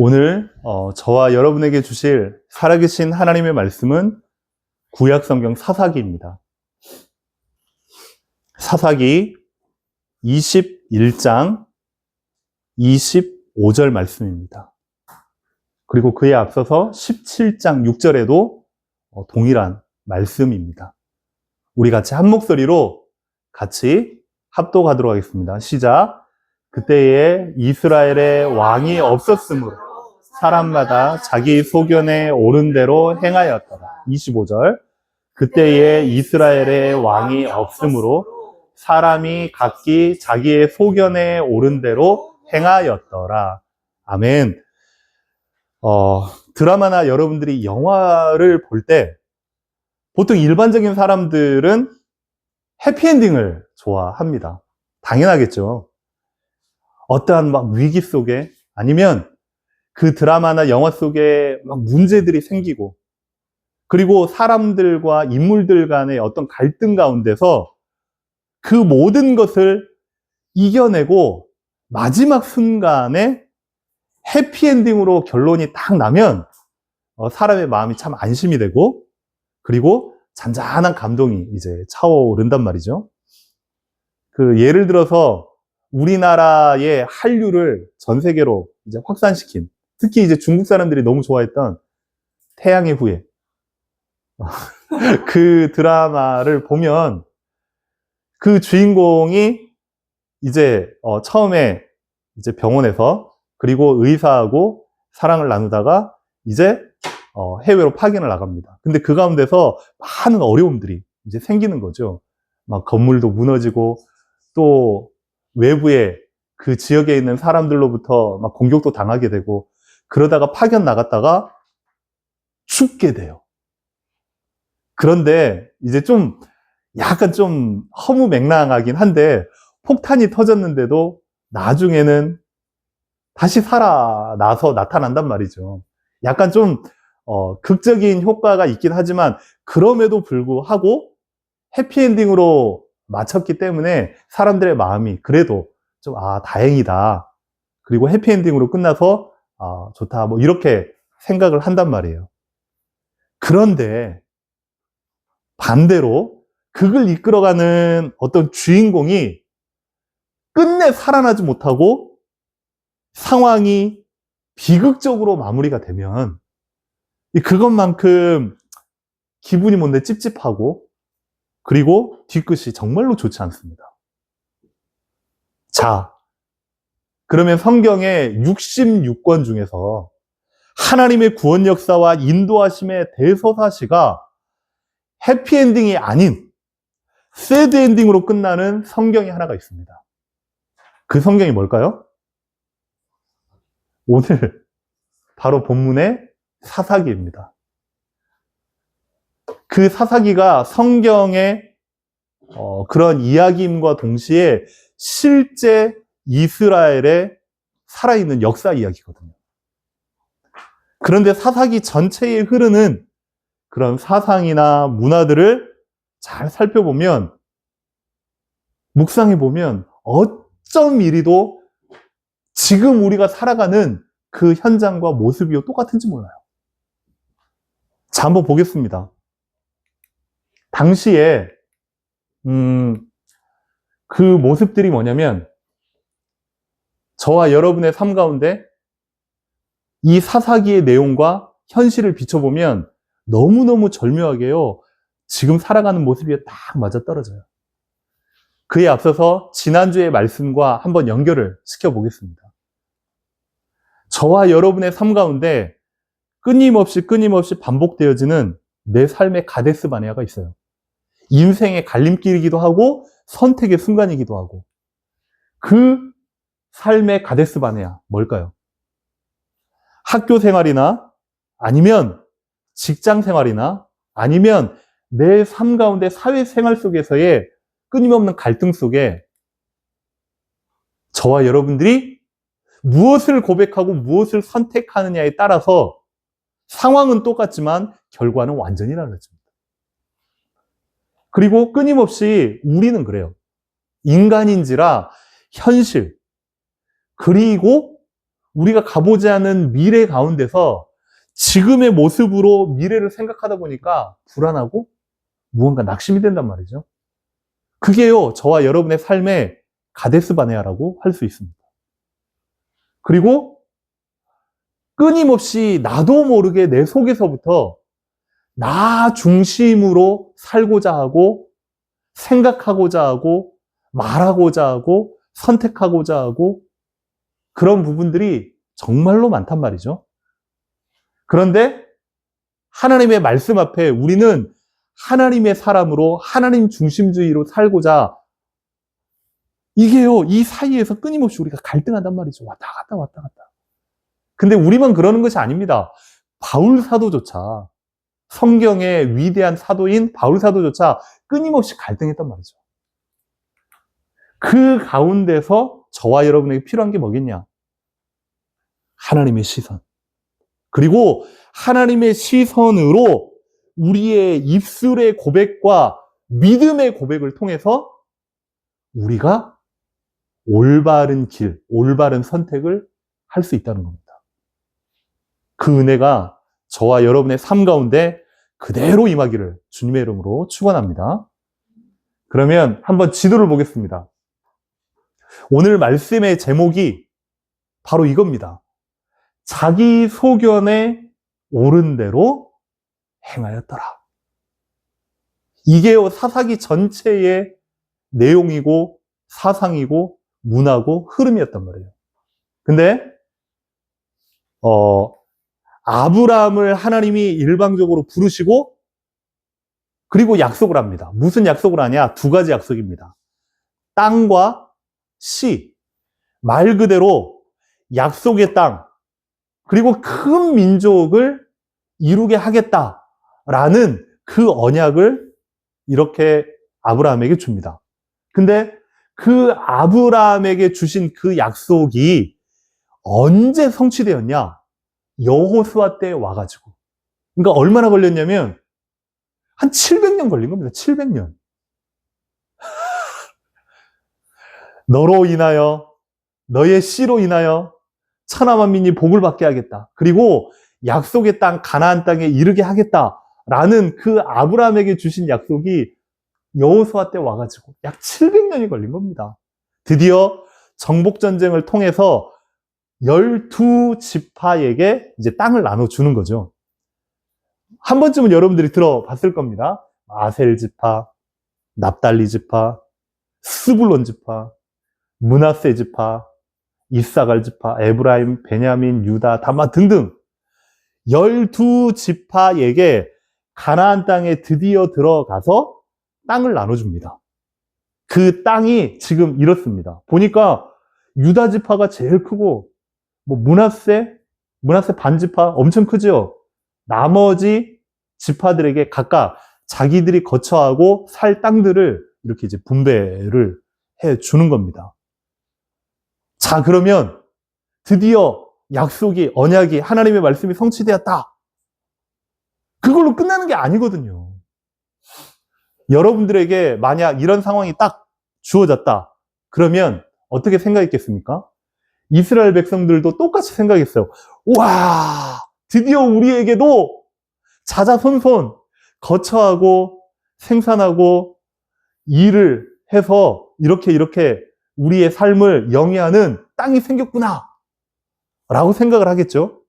오늘 저와 여러분에게 주실 살아계신 하나님의 말씀은 구약성경 사사기입니다. 사사기 21장 25절 말씀입니다. 그리고 그에 앞서서 17장 6절에도 동일한 말씀입니다. 우리 같이 한 목소리로 같이 합독하도록 하겠습니다. 시작. 그때에 이스라엘에 왕이 없었으므로 사람마다 자기 소견에 옳은 대로 행하였더라. 25절. 그때에 이스라엘에 왕이 없으므로 사람이 각기 자기의 소견에 옳은 대로 행하였더라. 아멘. 드라마나 여러분들이 영화를 볼 때 보통 일반적인 사람들은 해피엔딩을 좋아합니다. 당연하겠죠. 어떠한 막 위기 속에 아니면 그 드라마나 영화 속에 막 문제들이 생기고 그리고 사람들과 인물들 간의 어떤 갈등 가운데서 그 모든 것을 이겨내고 마지막 순간에 해피엔딩으로 결론이 딱 나면 사람의 마음이 참 안심이 되고 그리고 잔잔한 감동이 이제 차오른단 말이죠. 예를 들어서 우리나라의 한류를 전 세계로 이제 확산시킨, 특히 이제 중국 사람들이 너무 좋아했던 태양의 후예. 그 드라마를 보면 그 주인공이 이제 처음에 이제 병원에서 그리고 의사하고 사랑을 나누다가 이제 해외로 파견을 나갑니다. 근데 그 가운데서 많은 어려움들이 이제 생기는 거죠. 막 건물도 무너지고 또 외부에 그 지역에 있는 사람들로부터 막 공격도 당하게 되고 그러다가 파견 나갔다가 죽게 돼요. 그런데 이제 좀 약간 좀 허무맹랑하긴 한데 폭탄이 터졌는데도 나중에는 다시 살아나서 나타난단 말이죠. 약간 좀 극적인 효과가 있긴 하지만 그럼에도 불구하고 해피엔딩으로 마쳤기 때문에 사람들의 마음이 그래도 좀 다행이다. 그리고 해피엔딩으로 끝나서 좋다. 뭐 이렇게 생각을 한단 말이에요. 그런데 반대로 극을 이끌어가는 어떤 주인공이 끝내 살아나지 못하고 상황이 비극적으로 마무리가 되면 그것만큼 기분이 뭔데 찝찝하고 그리고 뒤끝이 정말로 좋지 않습니다. 자, 그러면 성경의 66권 중에서 하나님의 구원 역사와 인도하심의 대서사시가 해피엔딩이 아닌 새드엔딩으로 끝나는 성경이 하나가 있습니다. 그 성경이 뭘까요? 오늘 바로 본문의 사사기입니다. 그 사사기가 성경의 그런 이야기임과 동시에 실제 이스라엘의 살아있는 역사 이야기거든요. 그런데 사사기 전체에 흐르는 그런 사상이나 문화들을 잘 살펴보면 묵상해보면 어쩜 이리도 지금 우리가 살아가는 그 현장과 모습이 똑같은지 몰라요. 자, 한번 보겠습니다. 당시에 그 모습들이 뭐냐면 저와 여러분의 삶 가운데 이 사사기의 내용과 현실을 비춰보면 너무너무 절묘하게요. 지금 살아가는 모습이 딱 맞아떨어져요. 그에 앞서서 지난주의 말씀과 한번 연결을 시켜보겠습니다. 저와 여러분의 삶 가운데 끊임없이 반복되어지는 내 삶의 가데스 바네아가 있어요. 인생의 갈림길이기도 하고 선택의 순간이기도 하고 그 삶의 가데스 바네아 뭘까요? 학교 생활이나 아니면 직장 생활이나 아니면 내 삶 가운데 사회생활 속에서의 끊임없는 갈등 속에 저와 여러분들이 무엇을 고백하고 무엇을 선택하느냐에 따라서 상황은 똑같지만 결과는 완전히 달라집니다. 그리고 끊임없이 우리는 그래요. 인간인지라 현실, 그리고 우리가 가보지 않은 미래 가운데서 지금의 모습으로 미래를 생각하다 보니까 불안하고 무언가 낙심이 된단 말이죠. 그게요, 저와 여러분의 삶의 가데스 바네아라고 할 수 있습니다. 그리고 끊임없이 나도 모르게 내 속에서부터 나 중심으로 살고자 하고, 생각하고자 하고, 말하고자 하고, 선택하고자 하고, 그런 부분들이 정말로 많단 말이죠. 그런데 하나님의 말씀 앞에 우리는 하나님의 사람으로 하나님 중심주의로 살고자, 이게요, 이 사이에서 끊임없이 우리가 갈등한단 말이죠. 왔다 갔다 왔다 갔다. 근데 우리만 그러는 것이 아닙니다. 바울 사도조차, 성경의 위대한 사도인 바울 사도조차 끊임없이 갈등했단 말이죠. 그 가운데서 저와 여러분에게 필요한 게 뭐겠냐? 하나님의 시선. 그리고 하나님의 시선으로 우리의 입술의 고백과 믿음의 고백을 통해서 우리가 올바른 길, 올바른 선택을 할 수 있다는 겁니다. 그 은혜가 저와 여러분의 삶 가운데 그대로 임하기를 주님의 이름으로 축원합니다. 그러면 한번 지도를 보겠습니다. 오늘 말씀의 제목이 바로 이겁니다. 자기 소견에 옳은 대로 행하였더라. 이게 사사기 전체의 내용이고 사상이고 문화고 흐름이었단 말이에요. 근데 아브라함을 하나님이 일방적으로 부르시고 그리고 약속을 합니다. 무슨 약속을 하냐? 두 가지 약속입니다. 땅과 씨, 말 그대로 약속의 땅, 그리고 큰 민족을 이루게 하겠다라는 그 언약을 이렇게 아브라함에게 줍니다. 근데 그 아브라함에게 주신 그 약속이 언제 성취되었냐? 여호수아 때에 와가지고. 그러니까 얼마나 걸렸냐면 한 700년 걸린 겁니다. 700년. 너로 인하여, 너의 씨로 인하여 천하 만민이 복을 받게 하겠다. 그리고 약속의 땅, 가나안 땅에 이르게 하겠다라는 그 아브라함에게 주신 약속이 여호수아 때 와가지고 약 700년이 걸린 겁니다. 드디어 정복전쟁을 통해서 12지파에게 이제 땅을 나눠주는 거죠. 한 번쯤은 여러분들이 들어봤을 겁니다. 아셀 지파, 납달리 지파, 스불론 지파, 므낫세 지파, 이사갈 지파, 에브라임, 베냐민, 유다, 다마 등등 12지파에게 가나안 땅에 드디어 들어가서 땅을 나눠줍니다. 그 땅이 지금 이렇습니다. 보니까 유다 지파가 제일 크고 므낫세 반지파 엄청 크죠. 나머지 지파들에게 각각 자기들이 거처하고 살 땅들을 이렇게 이제 분배를 해 주는 겁니다. 자, 그러면 드디어 약속이, 언약이, 하나님의 말씀이 성취되었다. 그걸로 끝나는 게 아니거든요. 여러분들에게 만약 이런 상황이 딱 주어졌다. 그러면 어떻게 생각했겠습니까? 이스라엘 백성들도 똑같이 생각했어요. 와, 드디어 우리에게도 자자손손 거처하고 생산하고 일을 해서 이렇게 우리의 삶을 영위하는 땅이 생겼구나 라고 생각을 하겠죠.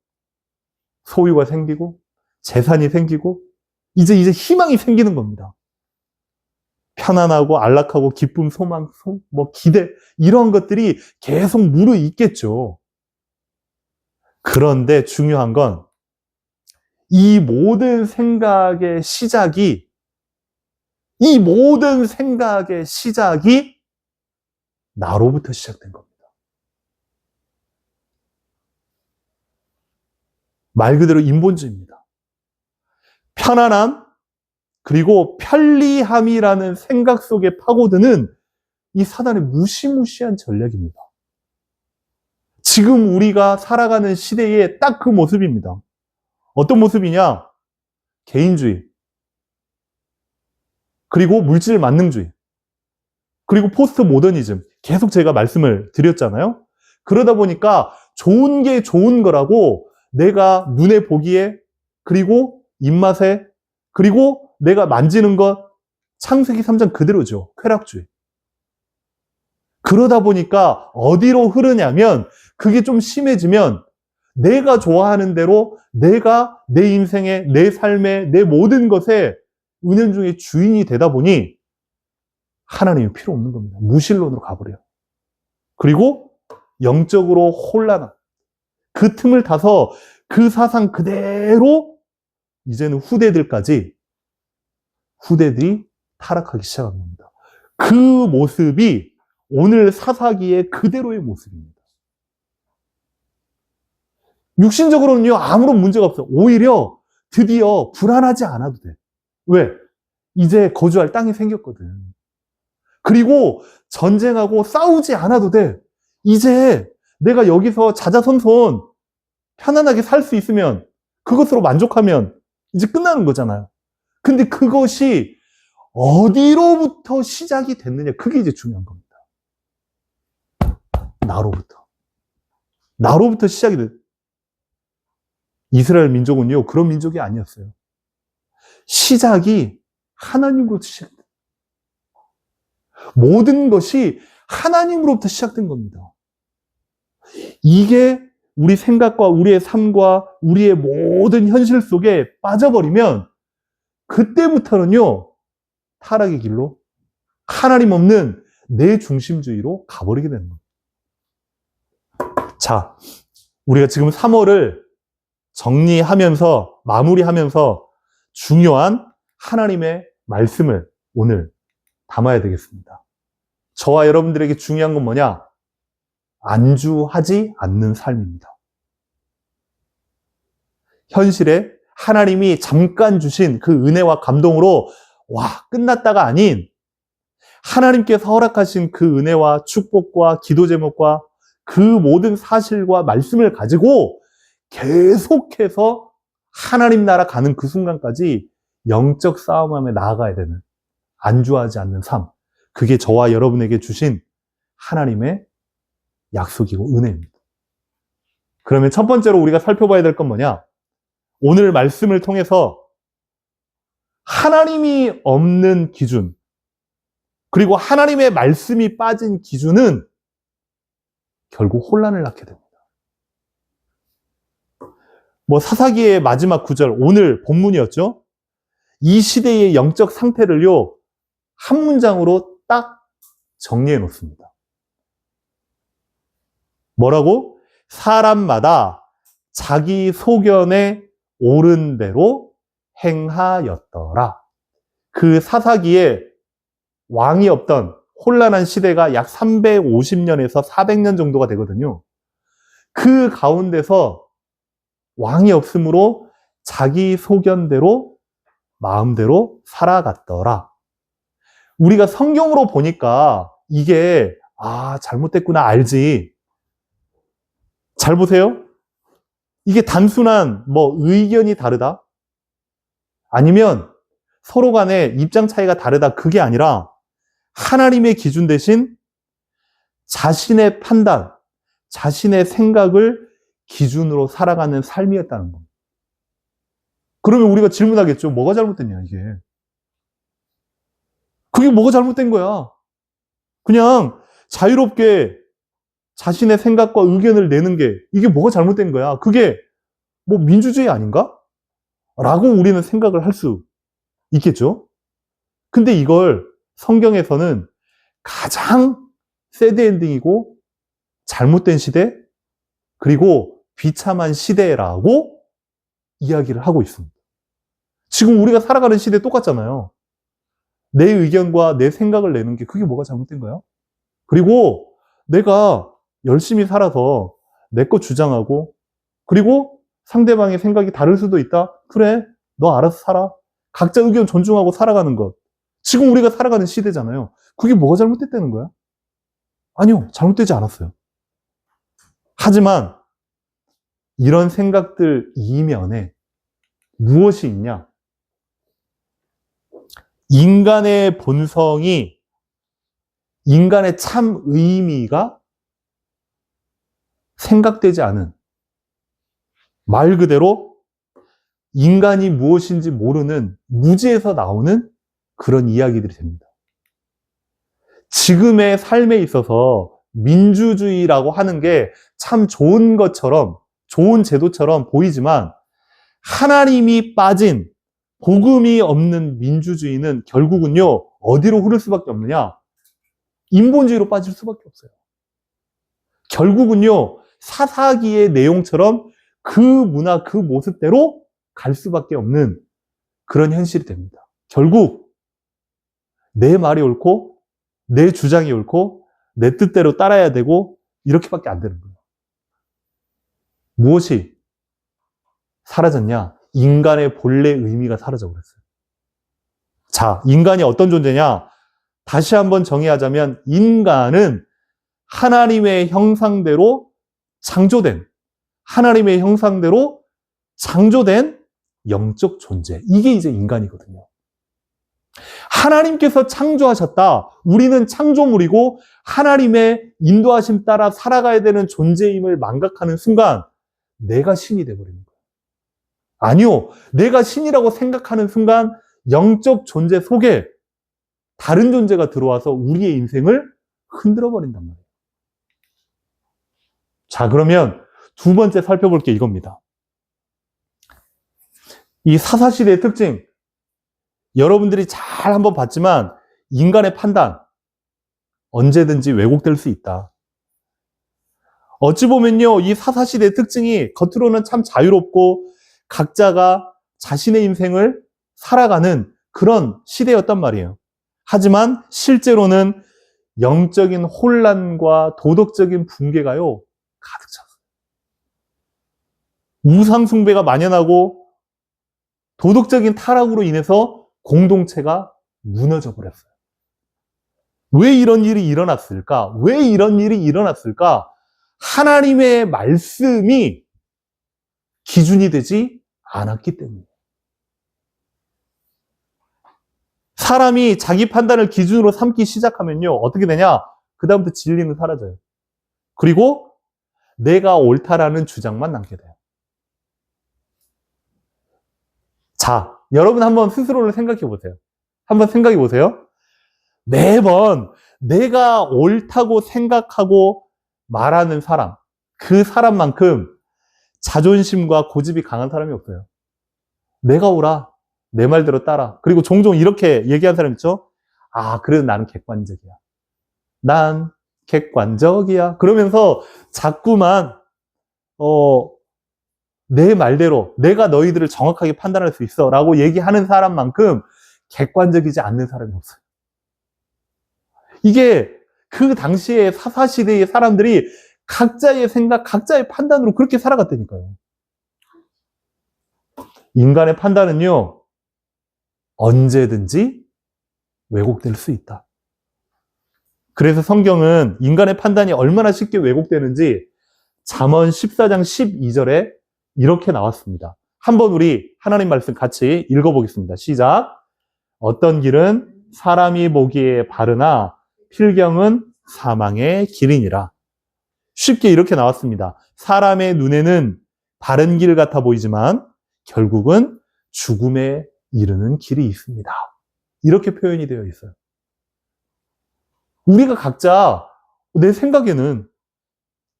소유가 생기고 재산이 생기고 이제 희망이 생기는 겁니다. 편안하고 안락하고 기쁨, 소망, 기대 이런 것들이 계속 무르익겠죠. 그런데 중요한 건 이 모든 생각의 시작이 나로부터 시작된 겁니다. 말 그대로 인본주의입니다. 편안함 그리고 편리함이라는 생각 속에 파고드는 이 사단의 무시무시한 전략입니다. 지금 우리가 살아가는 시대의 딱 그 모습입니다. 어떤 모습이냐? 개인주의, 그리고 물질 만능주의, 그리고 포스트 모더니즘. 계속 제가 말씀을 드렸잖아요. 그러다 보니까 좋은 게 좋은 거라고 내가 눈에 보기에, 그리고 입맛에, 그리고 내가 만지는 것, 창세기 3장 그대로죠. 쾌락주의. 그러다 보니까 어디로 흐르냐면, 그게 좀 심해지면 내가 좋아하는 대로 내가 내 인생에, 내 삶에, 내 모든 것에 은연중에 주인이 되다 보니 하나님이 필요 없는 겁니다. 무신론으로 가버려요. 그리고 영적으로 혼란한 그 틈을 타서 그 사상 그대로 이제는 후대들이 타락하기 시작한 겁니다. 그 모습이 오늘 사사기의 그대로의 모습입니다. 육신적으로는요, 아무런 문제가 없어요. 오히려 드디어 불안하지 않아도 돼. 왜? 이제 거주할 땅이 생겼거든. 그리고 전쟁하고 싸우지 않아도 돼. 이제 내가 여기서 자자손손 편안하게 살 수 있으면, 그것으로 만족하면 이제 끝나는 거잖아요. 근데 그것이 어디로부터 시작이 됐느냐, 그게 이제 중요한 겁니다. 나로부터 시작이 됐. 이스라엘 민족은요, 그런 민족이 아니었어요. 시작이 하나님으로부터 시작된. 모든 것이 하나님으로부터 시작된 겁니다. 이게 우리 생각과 우리의 삶과 우리의 모든 현실 속에 빠져버리면 그때부터는요, 타락의 길로, 하나님 없는 내 중심주의로 가버리게 되는 겁니다. 자, 우리가 지금 3월을 정리하면서, 마무리하면서 중요한 하나님의 말씀을 오늘 담아야 되겠습니다. 저와 여러분들에게 중요한 건 뭐냐? 안주하지 않는 삶입니다. 현실에 하나님이 잠깐 주신 그 은혜와 감동으로 끝났다가 아닌, 하나님께서 허락하신 그 은혜와 축복과 기도 제목과 그 모든 사실과 말씀을 가지고 계속해서 하나님 나라 가는 그 순간까지 영적 싸움하며 나아가야 되는, 안주하지 않는 삶, 그게 저와 여러분에게 주신 하나님의 약속이고 은혜입니다. 그러면 첫 번째로 우리가 살펴봐야 될 건 뭐냐? 오늘 말씀을 통해서 하나님이 없는 기준, 그리고 하나님의 말씀이 빠진 기준은 결국 혼란을 낳게 됩니다. 사사기의 마지막 구절, 오늘 본문이었죠? 이 시대의 영적 상태를요, 한 문장으로 딱 정리해 놓습니다. 뭐라고? 사람마다 자기 소견에 옳은 대로 행하였더라. 그 사사기에 왕이 없던 혼란한 시대가 약 350년에서 400년 정도가 되거든요. 그 가운데서 왕이 없으므로 자기 소견대로, 마음대로 살아갔더라. 우리가 성경으로 보니까 이게 잘못됐구나 알지. 잘 보세요. 이게 단순한 의견이 다르다, 아니면 서로 간에 입장 차이가 다르다, 그게 아니라 하나님의 기준 대신 자신의 판단, 자신의 생각을 기준으로 살아가는 삶이었다는 겁니다. 그러면 우리가 질문하겠죠. 뭐가 잘못됐냐, 이게. 그게 뭐가 잘못된 거야? 그냥 자유롭게 자신의 생각과 의견을 내는 게, 이게 뭐가 잘못된 거야? 그게 민주주의 아닌가? 라고 우리는 생각을 할 수 있겠죠? 근데 이걸 성경에서는 가장 새드 엔딩이고 잘못된 시대, 그리고 비참한 시대라고 이야기를 하고 있습니다. 지금 우리가 살아가는 시대 똑같잖아요. 내 의견과 내 생각을 내는 게, 그게 뭐가 잘못된 거야? 그리고 내가 열심히 살아서 내 거 주장하고, 그리고 상대방의 생각이 다를 수도 있다? 그래, 너 알아서 살아. 각자 의견 존중하고 살아가는 것. 지금 우리가 살아가는 시대잖아요. 그게 뭐가 잘못됐다는 거야? 아니요, 잘못되지 않았어요. 하지만 이런 생각들 이면에 무엇이 있냐? 인간의 본성이, 인간의 참 의미가 생각되지 않은, 말 그대로 인간이 무엇인지 모르는 무지에서 나오는 그런 이야기들이 됩니다. 지금의 삶에 있어서 민주주의라고 하는 게 참 좋은 것처럼, 좋은 제도처럼 보이지만 하나님이 빠진, 복음이 없는 민주주의는 결국은요, 어디로 흐를 수밖에 없느냐? 인본주의로 빠질 수밖에 없어요. 결국은요, 사사기의 내용처럼 그 문화, 그 모습대로 갈 수밖에 없는 그런 현실이 됩니다. 결국 내 말이 옳고 내 주장이 옳고 내 뜻대로 따라야 되고 이렇게밖에 안 되는 거예요. 무엇이 사라졌냐? 인간의 본래 의미가 사라져버렸어요. 자, 인간이 어떤 존재냐? 다시 한번 정의하자면 인간은 하나님의 형상대로 창조된, 하나님의 형상대로 창조된 영적 존재. 이게 이제 인간이거든요. 하나님께서 창조하셨다. 우리는 창조물이고 하나님의 인도하심 따라 살아가야 되는 존재임을 망각하는 순간 내가 신이 되어버리는 거예요. 아니요. 내가 신이라고 생각하는 순간 영적 존재 속에 다른 존재가 들어와서 우리의 인생을 흔들어 버린단 말이에요. 자, 그러면 두 번째 살펴볼 게 이겁니다. 이 사사시대의 특징, 여러분들이 잘 한번 봤지만 인간의 판단 언제든지 왜곡될 수 있다. 어찌 보면요, 이 사사시대의 특징이 겉으로는 참 자유롭고 각자가 자신의 인생을 살아가는 그런 시대였단 말이에요. 하지만 실제로는 영적인 혼란과 도덕적인 붕괴가요 가득 찼어요. 우상 숭배가 만연하고 도덕적인 타락으로 인해서 공동체가 무너져 버렸어요. 왜 이런 일이 일어났을까? 왜 이런 일이 일어났을까? 하나님의 말씀이 기준이 되지 않았기 때문이에요. 사람이 자기 판단을 기준으로 삼기 시작하면요, 어떻게 되냐? 그다음부터 진리는 사라져요. 그리고 내가 옳다라는 주장만 남게 돼요. 자, 여러분 한번 스스로를 생각해 보세요. 한번 생각해 보세요. 매번 내가 옳다고 생각하고 말하는 사람, 그 사람만큼 자존심과 고집이 강한 사람이 없어요. 내가 옳아. 내 말대로 따라. 그리고 종종 이렇게 얘기한 사람 있죠? 아, 그래도 나는 객관적이야. 난 객관적이야. 그러면서 자꾸만 내 말대로 내가 너희들을 정확하게 판단할 수 있어 라고 얘기하는 사람만큼 객관적이지 않는 사람이 없어요. 이게 그 당시에 사사시대의 사람들이 각자의 생각, 각자의 판단으로 그렇게 살아갔다니까요. 인간의 판단은요, 언제든지 왜곡될 수 있다. 그래서 성경은 인간의 판단이 얼마나 쉽게 왜곡되는지 잠언 14장 12절에 이렇게 나왔습니다. 한번 우리 하나님 말씀 같이 읽어보겠습니다. 시작. 어떤 길은 사람이 보기에 바르나 필경은 사망의 길이니라. 쉽게 이렇게 나왔습니다. 사람의 눈에는 바른 길 같아 보이지만 결국은 죽음에 이르는 길이 있습니다. 이렇게 표현이 되어 있어요. 우리가 각자 내 생각에는,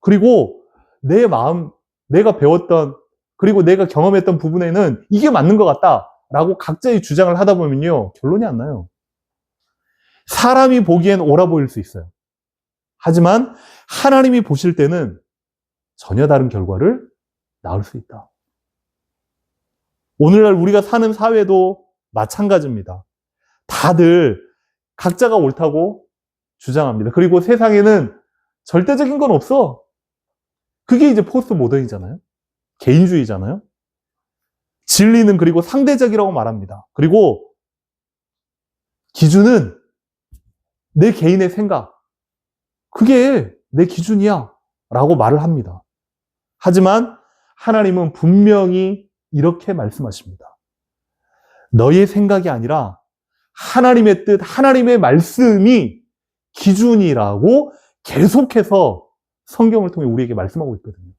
그리고 내 마음, 내가 배웠던, 그리고 내가 경험했던 부분에는 이게 맞는 것 같다라고 각자의 주장을 하다 보면요, 결론이 안 나요. 사람이 보기엔 옳아 보일 수 있어요. 하지만 하나님이 보실 때는 전혀 다른 결과를 낳을 수 있다. 오늘날 우리가 사는 사회도 마찬가지입니다. 다들 각자가 옳다고 주장합니다. 그리고 세상에는 절대적인 건 없어. 그게 이제 포스트 모던이잖아요. 개인주의잖아요. 진리는 그리고 상대적이라고 말합니다. 그리고 기준은 내 개인의 생각, 그게 내 기준이야 라고 말을 합니다. 하지만 하나님은 분명히 이렇게 말씀하십니다. 너의 생각이 아니라 하나님의 뜻, 하나님의 말씀이 기준이라고 계속해서 성경을 통해 우리에게 말씀하고 있거든요.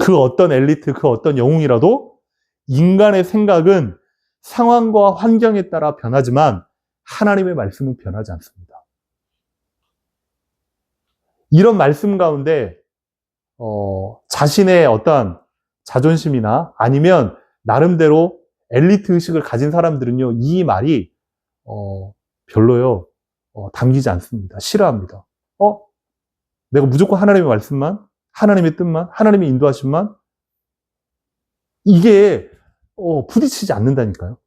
그 어떤 엘리트, 그 어떤 영웅이라도 인간의 생각은 상황과 환경에 따라 변하지만 하나님의 말씀은 변하지 않습니다. 이런 말씀 가운데 자신의 어떤 자존심이나 아니면 나름대로 엘리트 의식을 가진 사람들은요, 이 말이 별로요. 담기지 않습니다. 싫어합니다. 내가 무조건 하나님의 말씀만, 하나님의 뜻만, 하나님의 인도하심만, 이게 부딪히지 않는다니까요.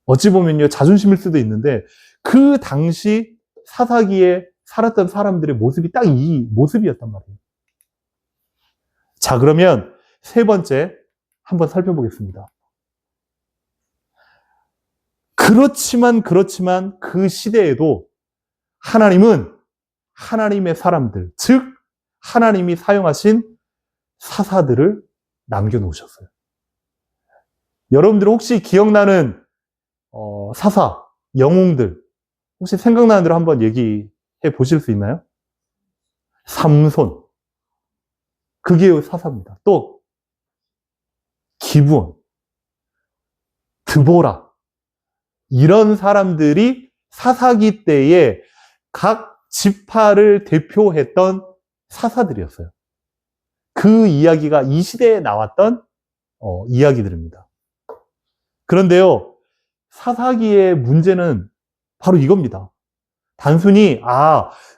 어찌 보면요, 자존심일 수도 있는데 그 당시 사사기에 살았던 사람들의 모습이 딱 이 모습이었단 말이에요. 자, 그러면 세 번째 한번 살펴보겠습니다. 그렇지만 그 시대에도 하나님은 하나님의 사람들, 즉 하나님이 사용하신 사사들을 남겨놓으셨어요. 여러분들 혹시 기억나는 사사, 영웅들 혹시 생각나는 대로 한번 얘기해 보실 수 있나요? 삼손, 그게 사사입니다. 또 기브온, 드보라, 이런 사람들이 사사기 때에 각 지파를 대표했던 사사들이었어요. 그 이야기가 이 시대에 나왔던 이야기들입니다. 그런데요, 사사기의 문제는 바로 이겁니다. 단순히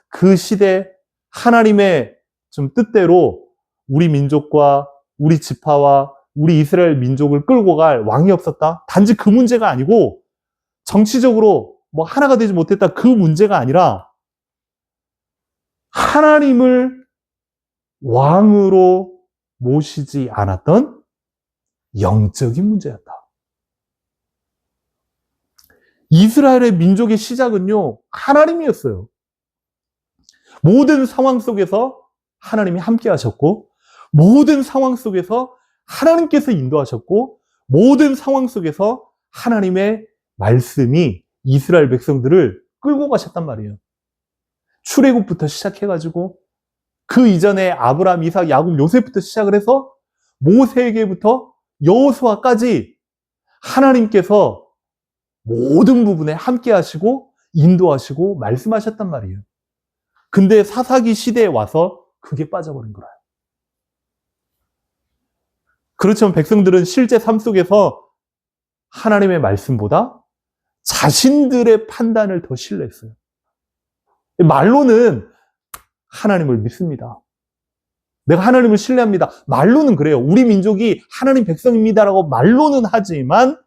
그 시대 하나님의 좀 뜻대로 우리 민족과 우리 지파와 우리 이스라엘 민족을 끌고 갈 왕이 없었다. 단지 그 문제가 아니고 정치적으로 뭐 하나가 되지 못했다. 그 문제가 아니라 하나님을 왕으로 모시지 않았던 영적인 문제였다. 이스라엘의 민족의 시작은요, 하나님이었어요. 모든 상황 속에서 하나님이 함께 하셨고, 모든 상황 속에서 하나님께서 인도하셨고, 모든 상황 속에서 하나님의 말씀이 이스라엘 백성들을 끌고 가셨단 말이에요. 출애굽부터 시작해가지고 그 이전에 아브라함, 이삭, 야곱, 요셉부터 시작을 해서 모세에게부터 여호수아까지 하나님께서 모든 부분에 함께 하시고 인도하시고 말씀하셨단 말이에요. 근데 사사기 시대에 와서 그게 빠져버린 거예요. 그렇지만 백성들은 실제 삶 속에서 하나님의 말씀보다 자신들의 판단을 더 신뢰했어요. 말로는 하나님을 믿습니다. 내가 하나님을 신뢰합니다. 말로는 그래요. 우리 민족이 하나님 백성입니다라고 말로는 하지만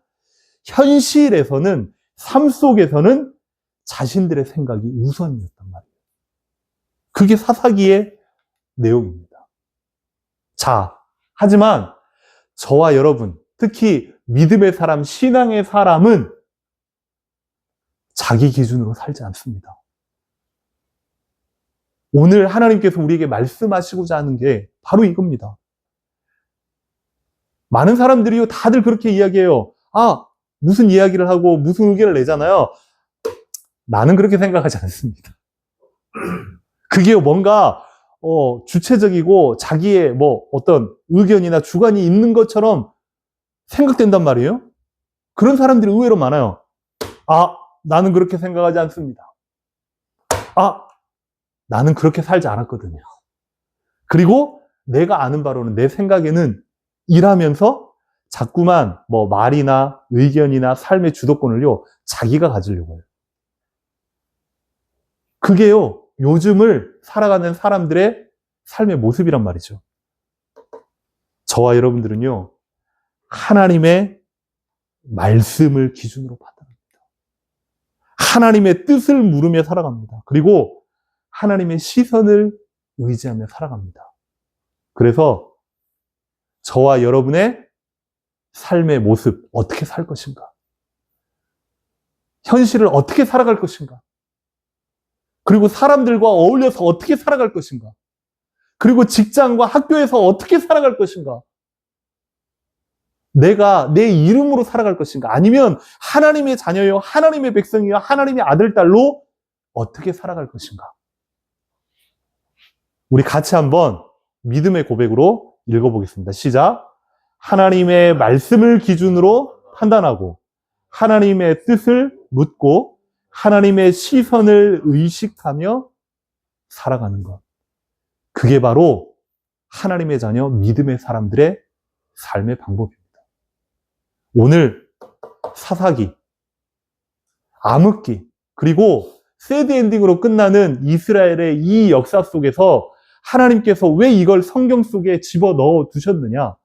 현실에서는, 삶 속에서는 자신들의 생각이 우선이었단 말이에요. 그게 사사기의 내용입니다. 자, 하지만 저와 여러분, 특히 믿음의 사람, 신앙의 사람은 자기 기준으로 살지 않습니다. 오늘 하나님께서 우리에게 말씀하시고자 하는 게 바로 이겁니다. 많은 사람들이요, 다들 그렇게 이야기해요. 무슨 이야기를 하고 무슨 의견을 내잖아요. 나는 그렇게 생각하지 않습니다. 그게 뭔가 주체적이고 자기의 어떤 의견이나 주관이 있는 것처럼 생각된단 말이에요. 그런 사람들이 의외로 많아요. 나는 그렇게 생각하지 않습니다. 나는 그렇게 살지 않았거든요. 그리고 내가 아는 바로는, 내 생각에는 이라면서 자꾸만 말이나 의견이나 삶의 주도권을요, 자기가 가지려고 해요. 그게요, 요즘을 살아가는 사람들의 삶의 모습이란 말이죠. 저와 여러분들은요, 하나님의 말씀을 기준으로 판단합니다. 하나님의 뜻을 물으며 살아갑니다. 그리고 하나님의 시선을 의지하며 살아갑니다. 그래서 저와 여러분의 삶의 모습, 어떻게 살 것인가? 현실을 어떻게 살아갈 것인가? 그리고 사람들과 어울려서 어떻게 살아갈 것인가? 그리고 직장과 학교에서 어떻게 살아갈 것인가? 내가 내 이름으로 살아갈 것인가? 아니면 하나님의 자녀요, 하나님의 백성이요, 하나님의 아들, 딸로 어떻게 살아갈 것인가? 우리 같이 한번 믿음의 고백으로 읽어보겠습니다. 시작. 하나님의 말씀을 기준으로 판단하고 하나님의 뜻을 묻고 하나님의 시선을 의식하며 살아가는 것. 그게 바로 하나님의 자녀 믿음의 사람들의 삶의 방법입니다. 오늘 사사기, 암흑기, 그리고 새드 엔딩으로 끝나는 이스라엘의 이 역사 속에서 하나님께서 왜 이걸 성경 속에 집어넣어 두셨느냐?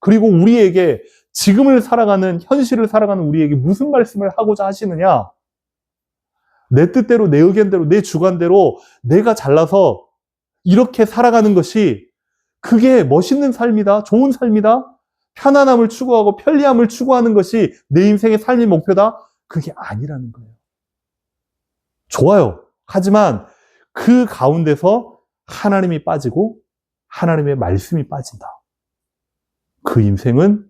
그리고 우리에게 지금을 살아가는, 현실을 살아가는 우리에게 무슨 말씀을 하고자 하시느냐? 내 뜻대로, 내 의견대로, 내 주관대로 내가 잘나서 이렇게 살아가는 것이 그게 멋있는 삶이다, 좋은 삶이다, 편안함을 추구하고 편리함을 추구하는 것이 내 인생의 삶의 목표다? 그게 아니라는 거예요. 좋아요. 하지만 그 가운데서 하나님이 빠지고 하나님의 말씀이 빠진다. 그 인생은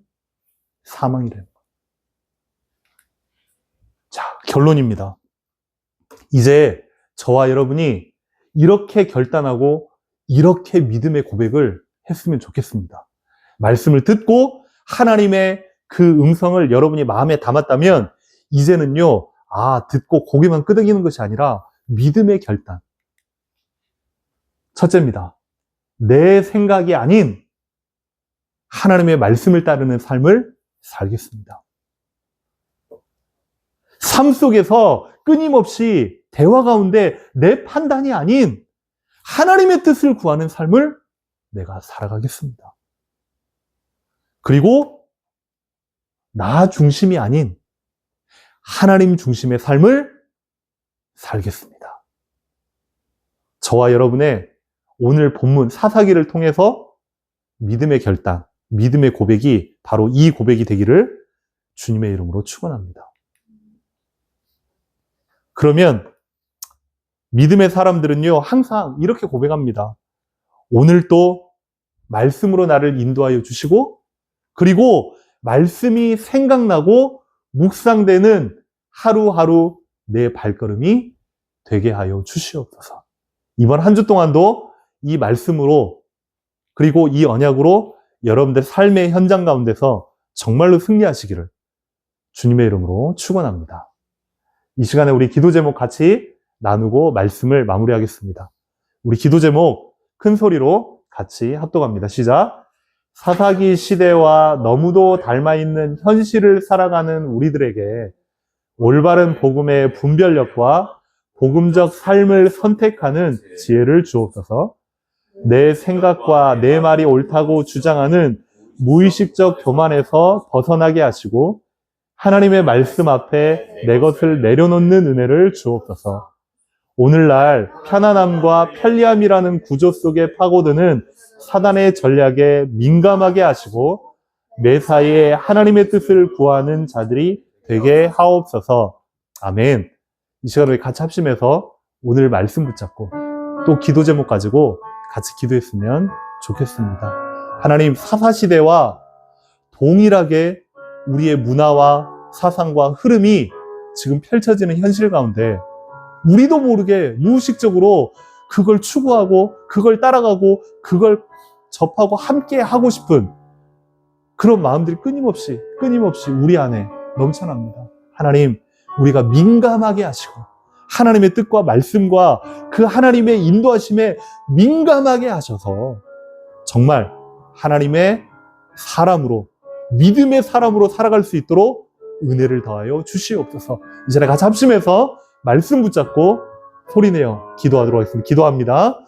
사망이라는 거예요. 자, 결론입니다. 이제 저와 여러분이 이렇게 결단하고 이렇게 믿음의 고백을 했으면 좋겠습니다. 말씀을 듣고 하나님의 그 음성을 여러분이 마음에 담았다면 이제는요, 듣고 고개만 끄덕이는 것이 아니라 믿음의 결단. 첫째입니다. 내 생각이 아닌 하나님의 말씀을 따르는 삶을 살겠습니다. 삶 속에서 끊임없이 대화 가운데 내 판단이 아닌 하나님의 뜻을 구하는 삶을 내가 살아가겠습니다. 그리고 나 중심이 아닌 하나님 중심의 삶을 살겠습니다. 저와 여러분의 오늘 본문 사사기를 통해서 믿음의 결단, 믿음의 고백이 바로 이 고백이 되기를 주님의 이름으로 축원합니다. 그러면 믿음의 사람들은요, 항상 이렇게 고백합니다. 오늘도 말씀으로 나를 인도하여 주시고, 그리고 말씀이 생각나고 묵상되는 하루하루 내 발걸음이 되게 하여 주시옵소서. 이번 한 주 동안도 이 말씀으로, 그리고 이 언약으로 여러분들 삶의 현장 가운데서 정말로 승리하시기를 주님의 이름으로 축원합니다. 이 시간에 우리 기도 제목 같이 나누고 말씀을 마무리하겠습니다. 우리 기도 제목 큰 소리로 같이 합독합니다. 시작. 사사기 시대와 너무도 닮아있는 현실을 살아가는 우리들에게 올바른 복음의 분별력과 복음적 삶을 선택하는 지혜를 주옵소서. 내 생각과 내 말이 옳다고 주장하는 무의식적 교만에서 벗어나게 하시고 하나님의 말씀 앞에 내 것을 내려놓는 은혜를 주옵소서. 오늘날 편안함과 편리함이라는 구조 속에 파고드는 사단의 전략에 민감하게 하시고 매사에 하나님의 뜻을 구하는 자들이 되게 하옵소서. 아멘. 이 시간에 같이 합심해서 오늘 말씀 붙잡고 또 기도 제목 가지고 같이 기도했으면 좋겠습니다. 하나님, 사사시대와 동일하게 우리의 문화와 사상과 흐름이 지금 펼쳐지는 현실 가운데 우리도 모르게 무의식적으로 그걸 추구하고 그걸 따라가고 그걸 접하고 함께 하고 싶은 그런 마음들이 끊임없이 우리 안에 넘쳐납니다. 하나님, 우리가 민감하게 하시고 하나님의 뜻과 말씀과 그 하나님의 인도하심에 민감하게 하셔서 정말 하나님의 사람으로, 믿음의 사람으로 살아갈 수 있도록 은혜를 더하여 주시옵소서. 이 자리에 같이 합심해서 말씀 붙잡고 소리내어 기도하도록 하겠습니다. 기도합니다.